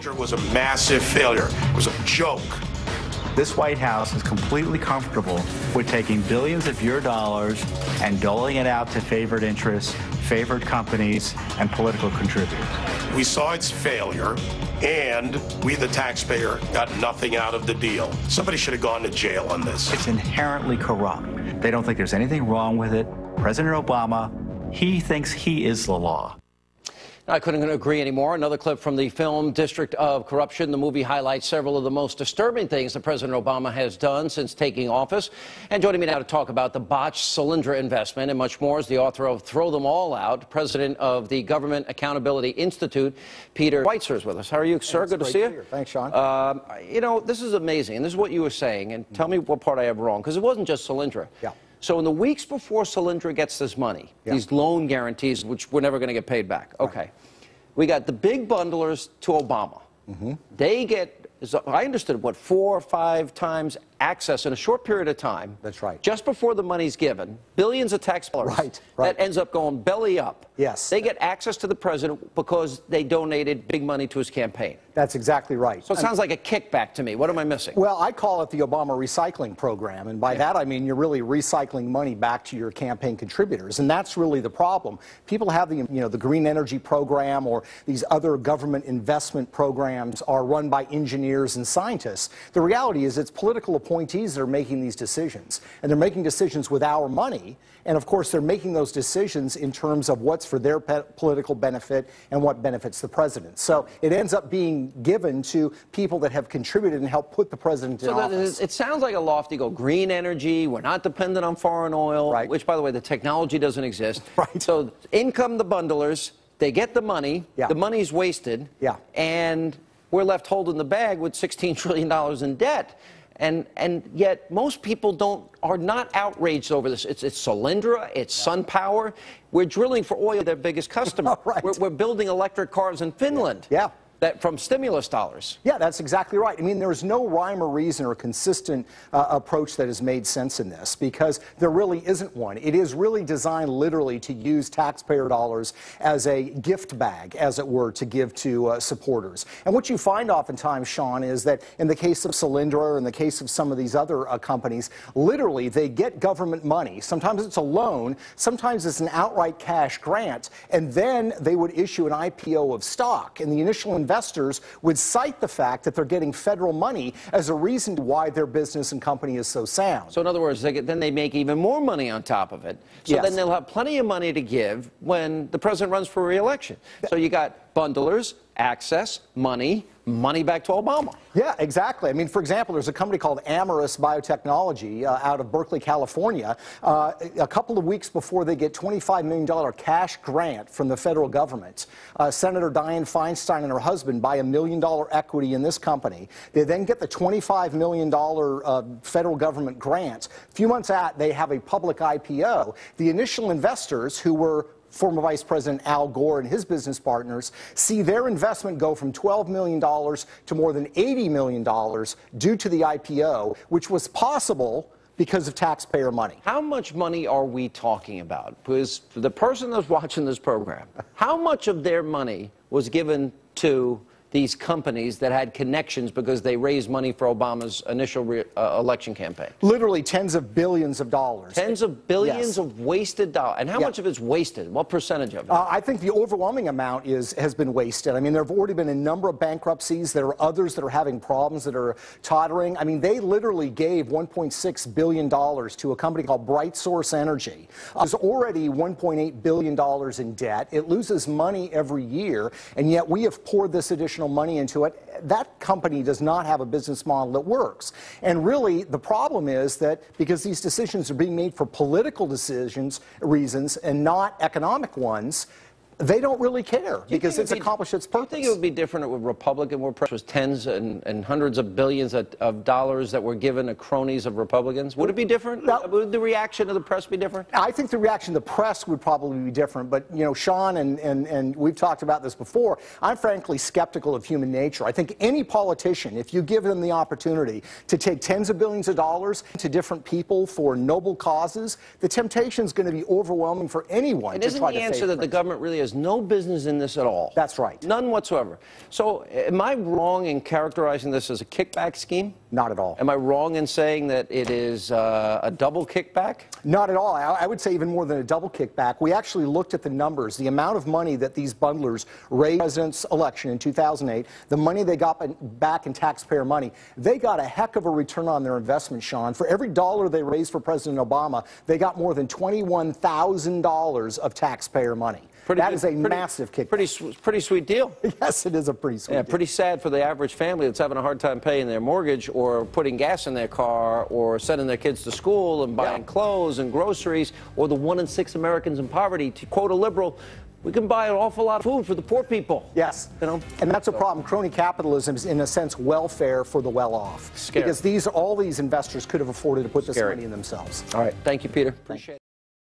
Schweizer was a massive failure. It was a joke. This White House is completely comfortable with taking billions of your dollars and doling it out to favored interests, favored companies, and political contributors. We saw its failure, and we, the taxpayer, got nothing out of the deal. Somebody should have gone to jail on this. It's inherently corrupt. They don't think there's anything wrong with it. President Obama, he thinks he is the law. I couldn't agree anymore. Another clip from the film District of Corruption. The movie highlights several of the most disturbing things that President Obama has done since taking office. And joining me now to talk about the botched Solyndra investment and much more is the author of Throw Them All Out, president of the Government Accountability Institute, Peter Schweizer, is with us. How are you, sir? Good to see you. Thanks, Sean. You know, this is amazing, and this is what you were saying, and tell me what part I have wrong, because it wasn't just Solyndra. Yeah. So in the weeks before Solyndra gets this money, these loan guarantees, which we're never going to get paid back, okay, we got the big bundlers to Obama. They get, I understood, what, 4 or 5 times access in a short period of time. That's right. Just before the money's given, billions of tax dollars. Right. That ends up going belly up. Yes. They get access to the president because they donated big money to his campaign. That's exactly right. So it sounds like a kickback to me. What am I missing? Well, I call it the Obama recycling program, and by that I mean you're really recycling money back to your campaign contributors, and that's really the problem. People have the green energy program or these other government investment programs are run by engineers and scientists. The reality is it's political appointees that are making these decisions, and they're making decisions with our money, and of course they're making those decisions in terms of what's for their political benefit and what benefits the president. So it ends up being given to people that have contributed and helped put the president in office. It sounds like a lofty goal. Green energy, we're not dependent on foreign oil, which, by the way, the technology doesn't exist. So in come the bundlers, they get the money, the money's wasted, and we're left holding the bag with $16 trillion in debt. And yet most people are not outraged over this. It's Solyndra, it's SunPower. We're drilling for oil, their biggest customer. We're building electric cars in Finland. That from stimulus dollars. Yeah, that's exactly right. I mean, there's no rhyme or reason or consistent approach that has made sense in this, because there really isn't one. It is really designed literally to use taxpayer dollars as a gift bag, as it were, to give to supporters. And what you find oftentimes, Sean, is that in the case of Solyndra or in the case of some of these other companies, literally they get government money. Sometimes it's a loan, sometimes it's an outright cash grant, and then they would issue an IPO of stock. And the initial investors would cite the fact that they're getting federal money as a reason why their business and company is so sound. So in other words, then they make even more money on top of it. So then they'll have plenty of money to give when the president runs for re-election. So you got bundlers, access, money back to Obama. Yeah, exactly. I mean, for example, there's a company called Amyris Biotechnology out of Berkeley, California. A couple of weeks before they get $25 million cash grant from the federal government, Senator Dianne Feinstein and her husband buy $1 million equity in this company. They then get the $25 million federal government grant. A few months out, they have a public IPO. The initial investors, who were former Vice President Al Gore and his business partners, see their investment go from $12 million to more than $80 million due to the IPO, which was possible because of taxpayer money. How much money are we talking about? Because the person that's watching this program, how much of their money was given to these companies that had connections because they raised money for Obama's initial election campaign? Literally tens of billions of dollars. Tens of billions of wasted dollars. And how much of it's wasted? What percentage of it? I think the overwhelming amount has been wasted. I mean, there have already been a number of bankruptcies. There are others that are having problems that are tottering. I mean, they literally gave $1.6 billion to a company called BrightSource Energy. There's already $1.8 billion in debt. It loses money every year, and yet we have poured this additional money into it. That company does not have a business model that works. And really, the problem is that because these decisions are being made for political reasons and not economic ones, they don't really care because it's accomplished its purpose. Do you think it would be different if a Republican were president? Was tens and hundreds of billions of dollars that were given to cronies of Republicans? Would it be different? Would the reaction of the press be different? I think the reaction of the press would probably be different. But, you know, Sean, and we've talked about this before, I'm frankly skeptical of human nature. I think any politician, if you give them the opportunity to take tens of billions of dollars to different people for noble causes, the temptation is going to be overwhelming for anyone to try to And isn't the answer that the government really has has no business in this at all. That's right. None whatsoever. So am I wrong in characterizing this as a kickback scheme? Not at all. Am I wrong in saying that it is a double kickback? Not at all. I would say even more than a double kickback. We actually looked at the numbers, the amount of money that these bundlers raised in the president's election in 2008, the money they got back in taxpayer money. They got a heck of a return on their investment, Sean. For every dollar they raised for President Obama, they got more than $21,000 of taxpayer money. That is a massive kickback. Pretty sweet deal. Yes, it is a pretty sweet deal. Pretty sad for the average family that's having a hard time paying their mortgage or putting gas in their car or sending their kids to school and buying clothes and groceries, or the 1 in 6 Americans in poverty. To quote a liberal, we can buy an awful lot of food for the poor people. Yes. You know? And that's a problem. Crony capitalism is, in a sense, welfare for the well-off. Scary. Because all these investors could have afforded to put this money in themselves. All right. Thank you, Peter. Appreciate it.